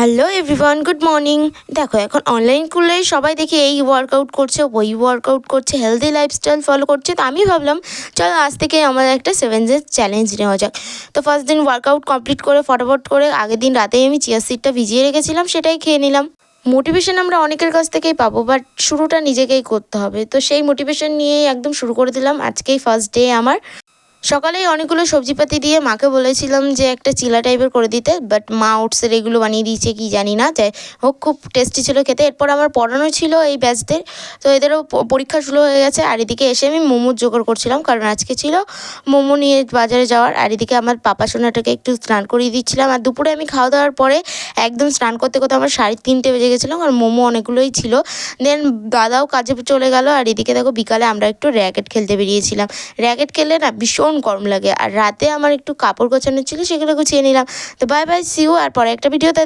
Hello everyone, good morning. দেখো, এখন online খুললেই সবাই দেখি এই ওয়ার্কআউট করছে, ওই ওয়ার্কআউট করছে, হেলদি লাইফস্টাইল ফলো করছে। তো আমি ভাবলাম চলো আজ থেকে আমার একটা 7 ডেজ চ্যালেঞ্জ নেওয়া যাক। তো ফার্স্ট দিন ওয়ার্কআউট কমপ্লিট করে ফটাফট করে আগের দিন রাতেই আমি চিয়া সিডটা ভিজিয়ে রেখেছিলাম, সেটাই খেয়ে নিলাম। মোটিভেশন আমরা অনেকের কাছ থেকেই পাবো, বাট শুরুটা নিজেকেই করতে হবে। তো সেই মোটিভেশন নিয়েই একদম শুরু করে দিলাম। আজকেই ফার্স্ট ডে আমার। সকালেই অনেকগুলো সবজিপাতি দিয়ে মাকে বলেছিলাম যে একটা চিলা টাইপের করে দিতে, বাট মা ওটসের এগুলো বানিয়ে দিয়েছে কি জানি না, যাই হোক খুব টেস্টি ছিল খেতে। এরপর আমার পড়ানো ছিল এই ব্যাচদের, তো এদেরও পরীক্ষা শুরু হয়ে গেছে। আর এদিকে এসে আমি মোমোর জোগাড় করছিলাম, কারণ আজকে ছিল মোমো নিয়ে বাজারে যাওয়ার। আর এদিকে আমার পাপা সোনাটাকে একটু স্নান করিয়ে দিচ্ছিলাম। আর দুপুরে আমি খাওয়া দাওয়ার পরে একদম স্নান করতে করতে আমার 3:30 বেজে গেছিলাম, আর মোমো অনেকগুলোই ছিল। দেন দাদাও কাজে চলে গেল। আর এদিকে দেখো বিকালে আমরা একটু র্যাকেট খেলতে বেরিয়েছিলাম। র্যাকেট খেললে না ভীষণ গরম লাগে। আর রাতে আমার একটু কাপড় গোছানো ছিল, সেগুলো গুছিয়ে নিলাম। তো বাই বাই, সি ইউ। আর পরে একটা ভিডিওতে